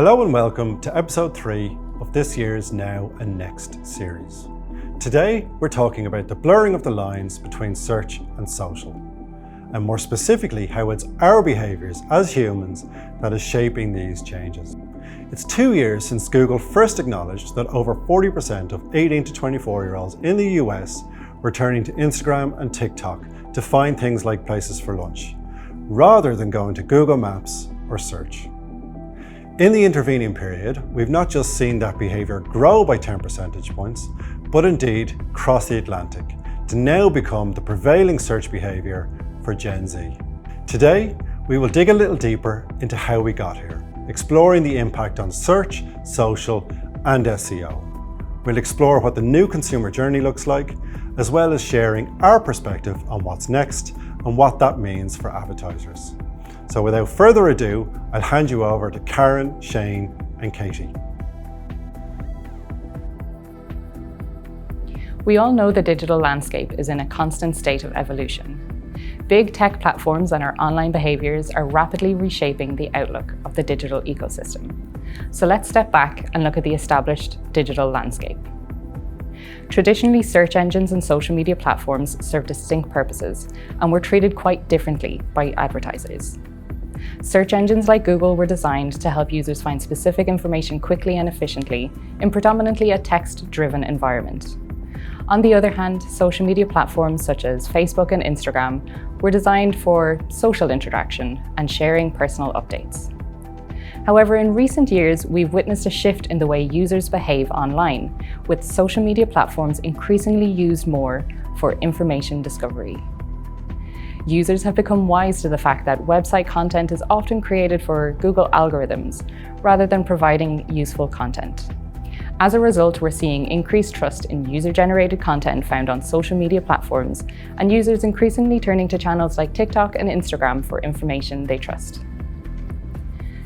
Hello and welcome to episode 3 of this year's Now and Next series. Today we're talking about the blurring of the lines between search and social, and more specifically how it's our behaviours as humans that is shaping these changes. It's 2 years since Google first acknowledged that over 40% of 18 to 24-year-olds in the US were turning to Instagram and TikTok to find things like places for lunch, rather than going to Google Maps or search. In the intervening period, we've not just seen that behaviour grow by 10 percentage points, but indeed cross the Atlantic to now become the prevailing search behaviour for Gen Z. Today, we will dig a little deeper into how we got here, exploring the impact on search, social, and SEO. We'll explore what the new consumer journey looks like, as well as sharing our perspective on what's next and what that means for advertisers. So without further ado, I'll hand you over to Karyn, Shane, and Katy. We all know the digital landscape is in a constant state of evolution. Big tech platforms and our online behaviours are rapidly reshaping the outlook of the digital ecosystem. So let's step back and look at the established digital landscape. Traditionally, search engines and social media platforms serve distinct purposes and were treated quite differently by advertisers. Search engines like Google were designed to help users find specific information quickly and efficiently in predominantly a text-driven environment. On the other hand, social media platforms such as Facebook and Instagram were designed for social interaction and sharing personal updates. However, in recent years, we've witnessed a shift in the way users behave online, with social media platforms increasingly used more for information discovery. Users have become wise to the fact that website content is often created for Google algorithms rather than providing useful content. As a result, we're seeing increased trust in user-generated content found on social media platforms, and users increasingly turning to channels like TikTok and Instagram for information they trust.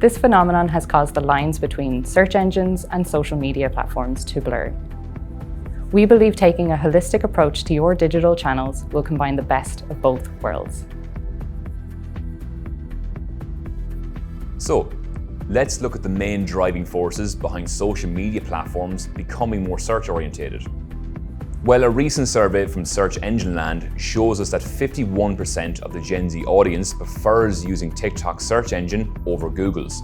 This phenomenon has caused the lines between search engines and social media platforms to blur. We believe taking a holistic approach to your digital channels will combine the best of both worlds. So, let's look at the main driving forces behind social media platforms becoming more search-orientated. Well, a recent survey from Search Engine Land shows us that 51% of the Gen Z audience prefers using TikTok's search engine over Google's.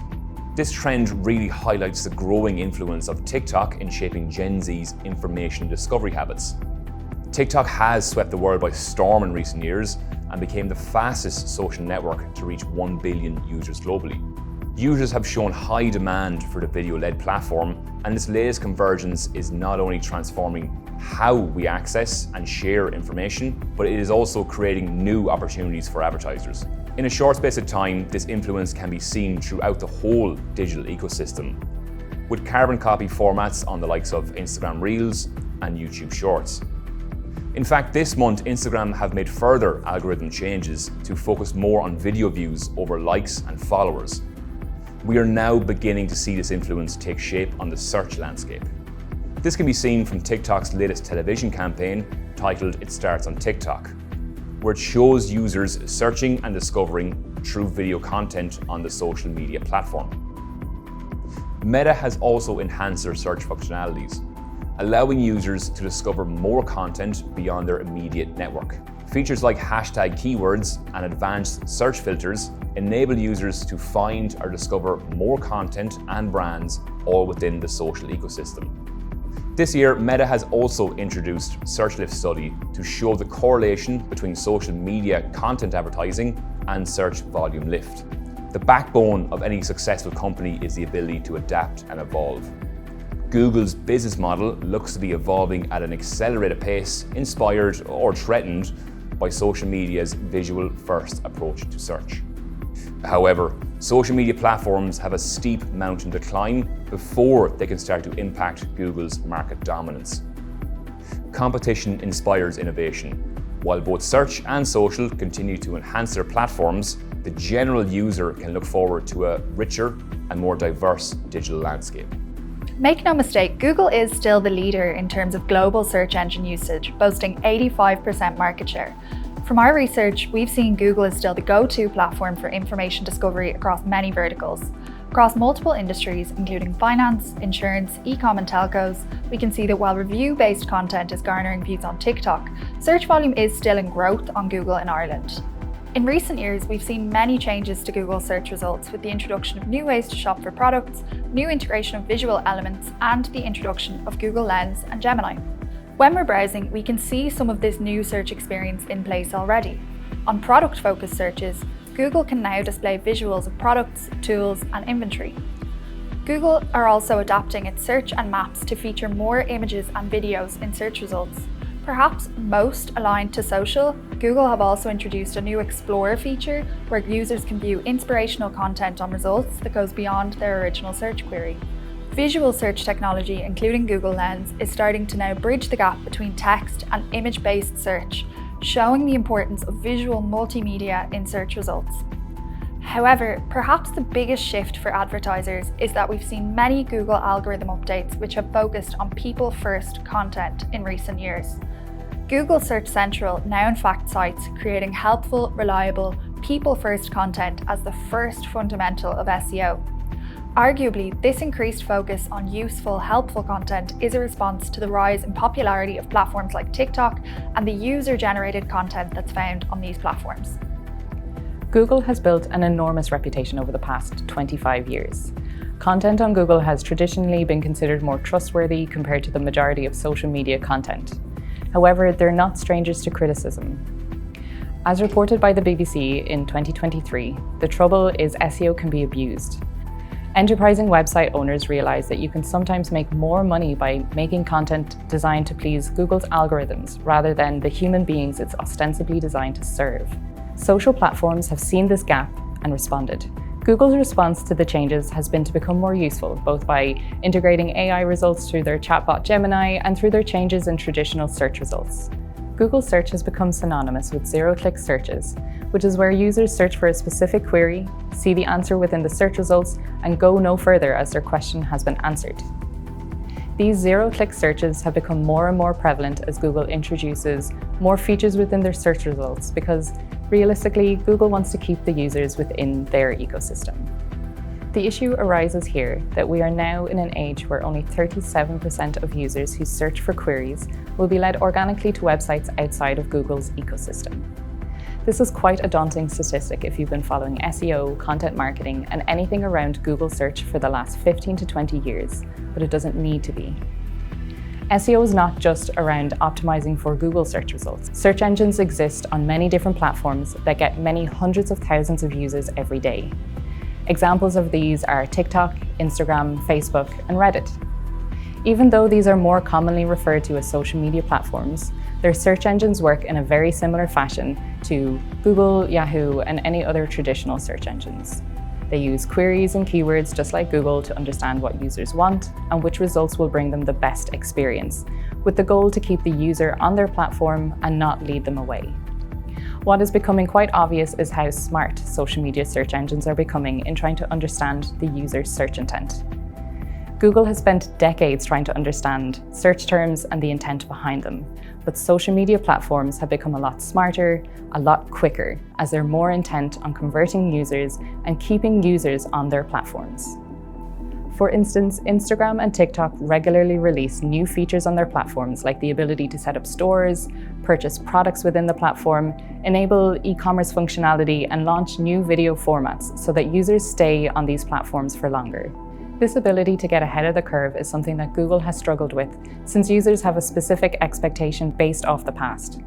This trend really highlights the growing influence of TikTok in shaping Gen Z's information discovery habits. TikTok has swept the world by storm in recent years and became the fastest social network to reach 1 billion users globally. Users have shown high demand for the video-led platform, and this latest convergence is not only transforming how we access and share information, but it is also creating new opportunities for advertisers. In a short space of time, this influence can be seen throughout the whole digital ecosystem, with carbon copy formats on the likes of Instagram Reels and YouTube Shorts. In fact, this month, Instagram have made further algorithm changes to focus more on video views over likes and followers. We are now beginning to see this influence take shape on the search landscape. This can be seen from TikTok's latest television campaign titled "It Starts on TikTok," where it shows users searching and discovering true video content on the social media platform. Meta has also enhanced their search functionalities, allowing users to discover more content beyond their immediate network. Features like hashtag keywords and advanced search filters enable users to find or discover more content and brands all within the social ecosystem. This year, Meta has also introduced Search Lift Study to show the correlation between social media content advertising and search volume lift. The backbone of any successful company is the ability to adapt and evolve. Google's business model looks to be evolving at an accelerated pace, inspired or threatened by social media's visual-first approach to search. However, social media platforms have a steep mountain to climb before they can start to impact Google's market dominance. Competition inspires innovation. While both search and social continue to enhance their platforms, the general user can look forward to a richer and more diverse digital landscape. Make no mistake, Google is still the leader in terms of global search engine usage, boasting 85% market share. From our research, we've seen Google is still the go-to platform for information discovery across many verticals. Across multiple industries, including finance, insurance, e-com and telcos, we can see that while review-based content is garnering views on TikTok, search volume is still in growth on Google in Ireland. In recent years, we've seen many changes to Google search results with the introduction of new ways to shop for products, new integration of visual elements, and the introduction of Google Lens and Gemini. When we're browsing, we can see some of this new search experience in place already. On product-focused searches, Google can now display visuals of products, tools, and inventory. Google are also adapting its search and maps to feature more images and videos in search results. Perhaps most aligned to social, Google have also introduced a new Explorer feature where users can view inspirational content on results that goes beyond their original search query. Visual search technology, including Google Lens, is starting to now bridge the gap between text and image-based search, showing the importance of visual multimedia in search results. However, perhaps the biggest shift for advertisers is that we've seen many Google algorithm updates which have focused on people-first content in recent years. Google Search Central now in fact cites creating helpful, reliable, people-first content as the first fundamental of SEO. Arguably, this increased focus on useful, helpful content is a response to the rise in popularity of platforms like TikTok and the user-generated content that's found on these platforms. Google has built an enormous reputation over the past 25 years. Content on Google has traditionally been considered more trustworthy compared to the majority of social media content. However, they're not strangers to criticism. As reported by the BBC in 2023, the trouble is SEO can be abused. Enterprising website owners realize that you can sometimes make more money by making content designed to please Google's algorithms rather than the human beings it's ostensibly designed to serve. Social platforms have seen this gap and responded. Google's response to the changes has been to become more useful, both by integrating AI results through their chatbot Gemini and through their changes in traditional search results. Google Search has become synonymous with zero-click searches, which is where users search for a specific query, see the answer within the search results, and go no further as their question has been answered. These zero-click searches have become more and more prevalent as Google introduces more features within their search results because, realistically, Google wants to keep the users within their ecosystem. The issue arises here that we are now in an age where only 37% of users who search for queries will be led organically to websites outside of Google's ecosystem. This is quite a daunting statistic if you've been following SEO, content marketing, and anything around Google search for the last 15 to 20 years, but it doesn't need to be. SEO is not just around optimizing for Google search results. Search engines exist on many different platforms that get many hundreds of thousands of users every day. Examples of these are TikTok, Instagram, Facebook, and Reddit. Even though these are more commonly referred to as social media platforms, their search engines work in a very similar fashion to Google, Yahoo, and any other traditional search engines. They use queries and keywords just like Google to understand what users want and which results will bring them the best experience, with the goal to keep the user on their platform and not lead them away. What is becoming quite obvious is how smart social media search engines are becoming in trying to understand the user's search intent. Google has spent decades trying to understand search terms and the intent behind them, but social media platforms have become a lot smarter, a lot quicker, as they're more intent on converting users and keeping users on their platforms. For instance, Instagram and TikTok regularly release new features on their platforms, like the ability to set up stores, purchase products within the platform, enable e-commerce functionality, and launch new video formats so that users stay on these platforms for longer. This ability to get ahead of the curve is something that Google has struggled with, since users have a specific expectation based off the past.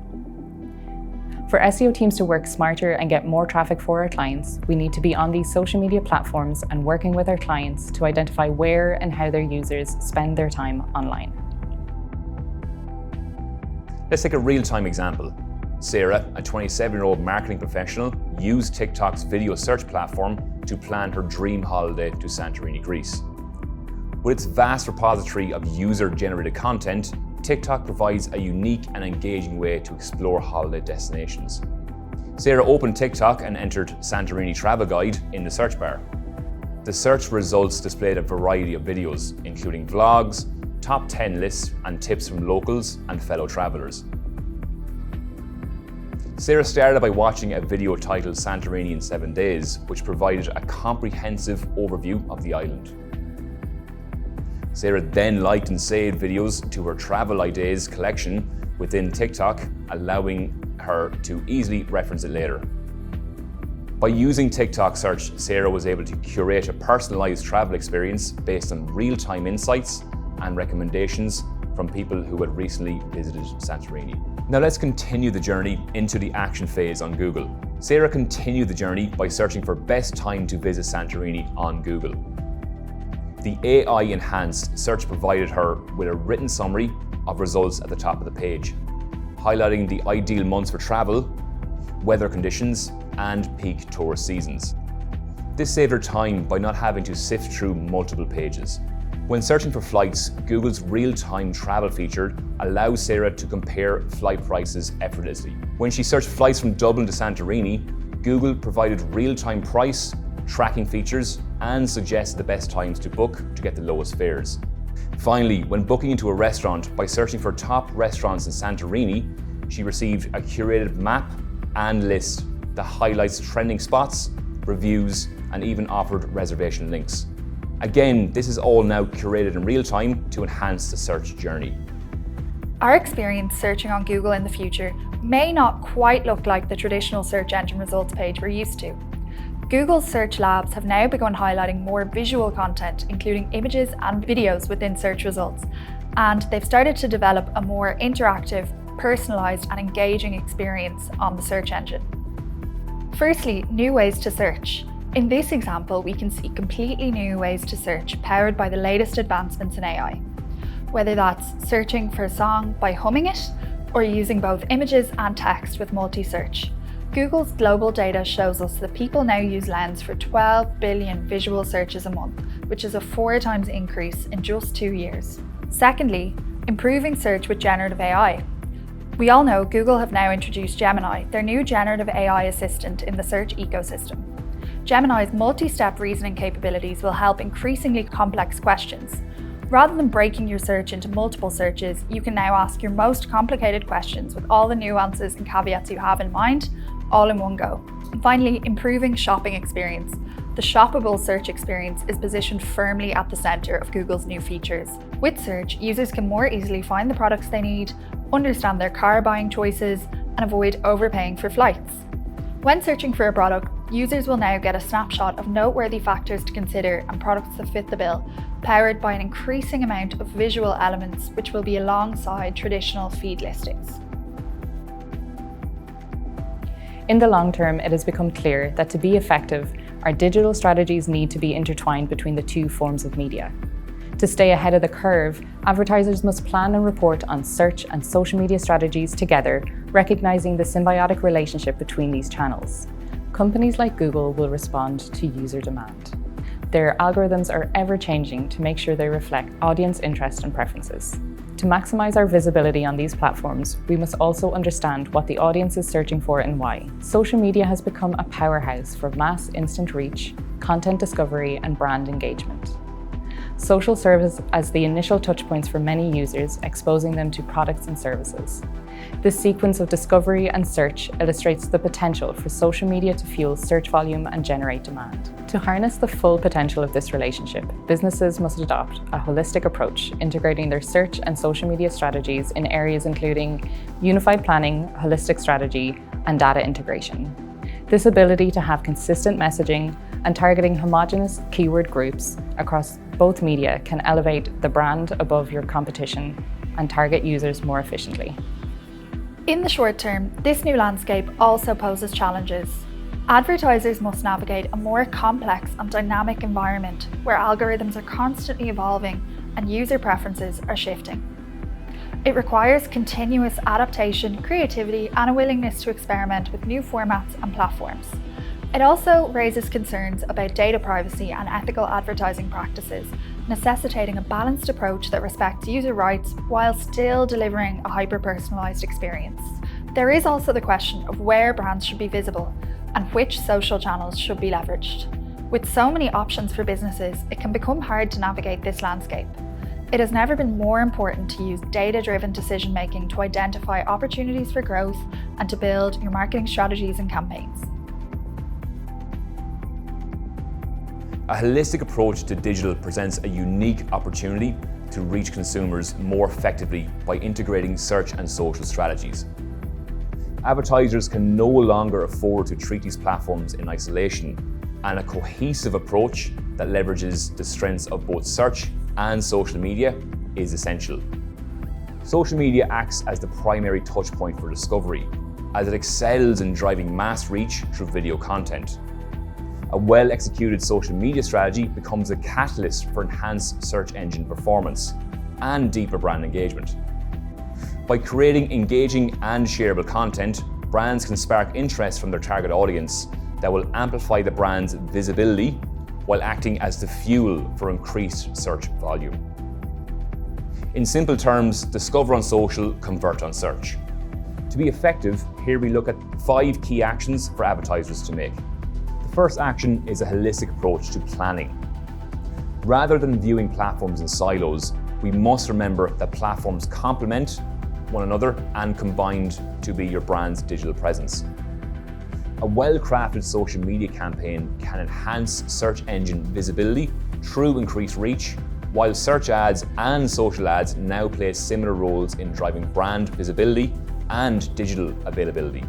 For SEO teams to work smarter and get more traffic for our clients, we need to be on these social media platforms and working with our clients to identify where and how their users spend their time online. Let's take a real-time example. Sarah, a 27-year-old marketing professional, used TikTok's video search platform to plan her dream holiday to Santorini, Greece. With its vast repository of user-generated content, TikTok provides a unique and engaging way to explore holiday destinations. Sarah opened TikTok and entered Santorini Travel Guide in the search bar. The search results displayed a variety of videos, including vlogs, top 10 lists, and tips from locals and fellow travelers. Sarah started by watching a video titled Santorini in 7 Days, which provided a comprehensive overview of the island. Sarah then liked and saved videos to her Travel Ideas collection within TikTok, allowing her to easily reference it later. By using TikTok search, Sarah was able to curate a personalized travel experience based on real-time insights and recommendations from people who had recently visited Santorini. Now let's continue the journey into the action phase on Google. Sarah continued the journey by searching for best time to visit Santorini on Google. The AI-enhanced search provided her with a written summary of results at the top of the page, highlighting the ideal months for travel, weather conditions, and peak tourist seasons. This saved her time by not having to sift through multiple pages. When searching for flights, Google's real-time travel feature allows Sarah to compare flight prices effortlessly. When she searched flights from Dublin to Santorini, Google provided real-time price tracking features and suggested the best times to book to get the lowest fares. Finally, when booking into a restaurant by searching for top restaurants in Santorini, she received a curated map and list that highlights trending spots, reviews, and even offered reservation links. Again, this is all now curated in real time to enhance the search journey. Our experience searching on Google in the future may not quite look like the traditional search engine results page we're used to. Google's search labs have now begun highlighting more visual content, including images and videos within search results, and they've started to develop a more interactive, personalised and engaging experience on the search engine. Firstly, new ways to search. In this example, we can see completely new ways to search powered by the latest advancements in AI. Whether that's searching for a song by humming it, or using both images and text with multi-search. Google's global data shows us that people now use Lens for 12 billion visual searches a month, which is a 4 times increase in just 2 years. Secondly, improving search with generative AI. We all know Google have now introduced Gemini, their new generative AI assistant in the search ecosystem. Gemini's multi-step reasoning capabilities will help increasingly complex questions. Rather than breaking your search into multiple searches, you can now ask your most complicated questions with all the nuances and caveats you have in mind, all in one go. And finally, improving shopping experience. The shoppable search experience is positioned firmly at the center of Google's new features. With search, users can more easily find the products they need, understand their car buying choices, and avoid overpaying for flights. When searching for a product, users will now get a snapshot of noteworthy factors to consider and products that fit the bill, powered by an increasing amount of visual elements which will be alongside traditional feed listings. In the long term, it has become clear that to be effective, our digital strategies need to be intertwined between the two forms of media. To stay ahead of the curve, advertisers must plan and report on search and social media strategies together, recognizing the symbiotic relationship between these channels. Companies like Google will respond to user demand. Their algorithms are ever-changing to make sure they reflect audience interest and preferences. To maximize our visibility on these platforms, we must also understand what the audience is searching for and why. Social media has become a powerhouse for mass instant reach, content discovery, and brand engagement. Social serves as the initial touchpoints for many users, exposing them to products and services. This sequence of discovery and search illustrates the potential for social media to fuel search volume and generate demand. To harness the full potential of this relationship, businesses must adopt a holistic approach, integrating their search and social media strategies in areas including unified planning, holistic strategy, and data integration. This ability to have consistent messaging and targeting homogeneous keyword groups across both media can elevate the brand above your competition and target users more efficiently. In the short term, this new landscape also poses challenges. Advertisers must navigate a more complex and dynamic environment where algorithms are constantly evolving and user preferences are shifting. It requires continuous adaptation, creativity, and a willingness to experiment with new formats and platforms. It also raises concerns about data privacy and ethical advertising practices, necessitating a balanced approach that respects user rights while still delivering a hyper-personalized experience. There is also the question of where brands should be visible and which social channels should be leveraged. With so many options for businesses, it can become hard to navigate this landscape. It has never been more important to use data-driven decision-making to identify opportunities for growth and to build your marketing strategies and campaigns. A holistic approach to digital presents a unique opportunity to reach consumers more effectively by integrating search and social strategies. Advertisers can no longer afford to treat these platforms in isolation, and a cohesive approach that leverages the strengths of both search and social media is essential. Social media acts as the primary touchpoint for discovery, as it excels in driving mass reach through video content. A well-executed social media strategy becomes a catalyst for enhanced search engine performance and deeper brand engagement. By creating engaging and shareable content, brands can spark interest from their target audience that will amplify the brand's visibility while acting as the fuel for increased search volume. In simple terms, discover on social, convert on search. To be effective, here we look at 5 key actions for advertisers to make. The first action is a holistic approach to planning. Rather than viewing platforms in silos, we must remember that platforms complement one another and combined to be your brand's digital presence. A well-crafted social media campaign can enhance search engine visibility through increased reach, while search ads and social ads now play similar roles in driving brand visibility and digital availability.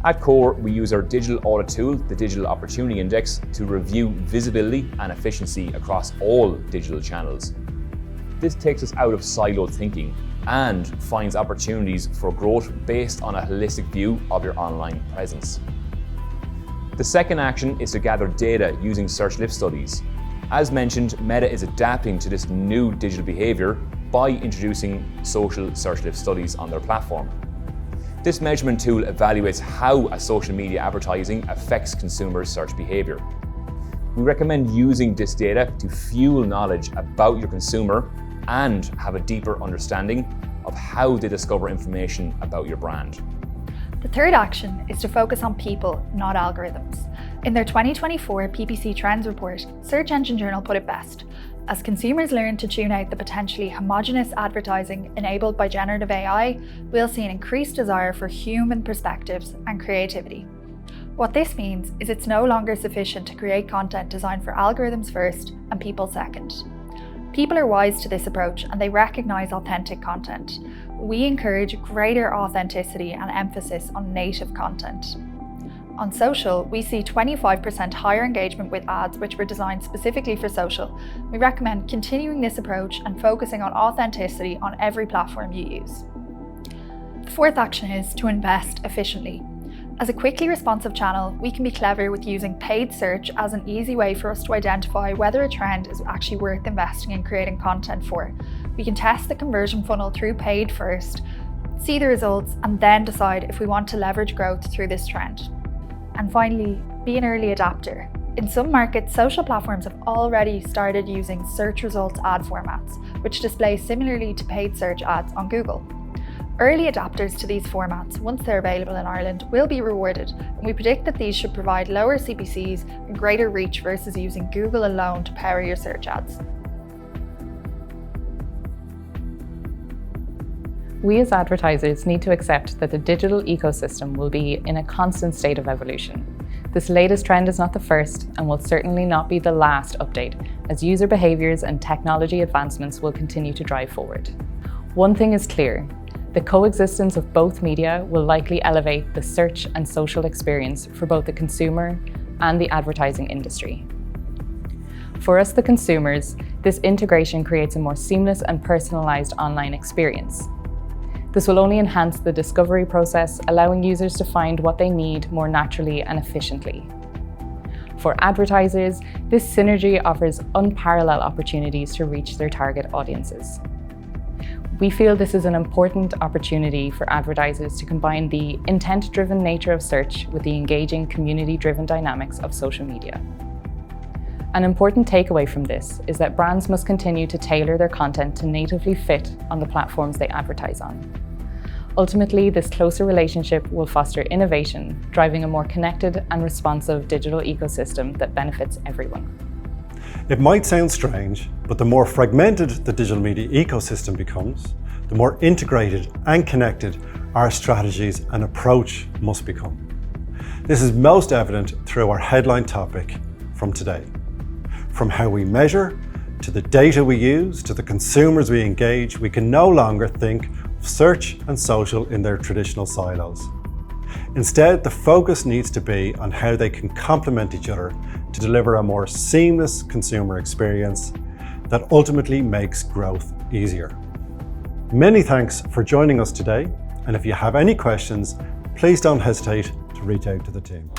At Core, we use our digital audit tool, the Digital Opportunity Index, to review visibility and efficiency across all digital channels. This takes us out of siloed thinking and finds opportunities for growth based on a holistic view of your online presence. The second action is to gather data using search lift studies. As mentioned, Meta is adapting to this new digital behaviour by introducing social search lift studies on their platform. This measurement tool evaluates how a social media advertising affects consumer search behaviour. We recommend using this data to fuel knowledge about your consumer and have a deeper understanding of how they discover information about your brand. The third action is to focus on people, not algorithms. In their 2024 PPC Trends report, Search Engine Journal put it best: as consumers learn to tune out the potentially homogenous advertising enabled by generative AI, we'll see an increased desire for human perspectives and creativity. What this means is it's no longer sufficient to create content designed for algorithms first and people second. People are wise to this approach and they recognise authentic content. We encourage greater authenticity and emphasis on native content. On social, we see 25% higher engagement with ads which were designed specifically for social. We recommend continuing this approach and focusing on authenticity on every platform you use. The fourth action is to invest efficiently. As a quickly responsive channel, we can be clever with using paid search as an easy way for us to identify whether a trend is actually worth investing in creating content for. We can test the conversion funnel through paid first, see the results, and then decide if we want to leverage growth through this trend. And finally, be an early adapter. In some markets, social platforms have already started using search results ad formats, which display similarly to paid search ads on Google. Early adapters to these formats, once they're available in Ireland, will be rewarded, and we predict that these should provide lower CPCs and greater reach versus using Google alone to power your search ads. We as advertisers need to accept that the digital ecosystem will be in a constant state of evolution. This latest trend is not the first and will certainly not be the last update, as user behaviours and technology advancements will continue to drive forward. One thing is clear: the coexistence of both media will likely elevate the search and social experience for both the consumer and the advertising industry. For us, the consumers, this integration creates a more seamless and personalised online experience. This will only enhance the discovery process, allowing users to find what they need more naturally and efficiently. For advertisers, this synergy offers unparalleled opportunities to reach their target audiences. We feel this is an important opportunity for advertisers to combine the intent-driven nature of search with the engaging community-driven dynamics of social media. An important takeaway from this is that brands must continue to tailor their content to natively fit on the platforms they advertise on. Ultimately, this closer relationship will foster innovation, driving a more connected and responsive digital ecosystem that benefits everyone. It might sound strange, but the more fragmented the digital media ecosystem becomes, the more integrated and connected our strategies and approach must become. This is most evident through our headline topic from today. From how we measure, to the data we use, to the consumers we engage, we can no longer think of search and social in their traditional silos. Instead, the focus needs to be on how they can complement each other to deliver a more seamless consumer experience that ultimately makes growth easier. Many thanks for joining us today, and if you have any questions, please don't hesitate to reach out to the team.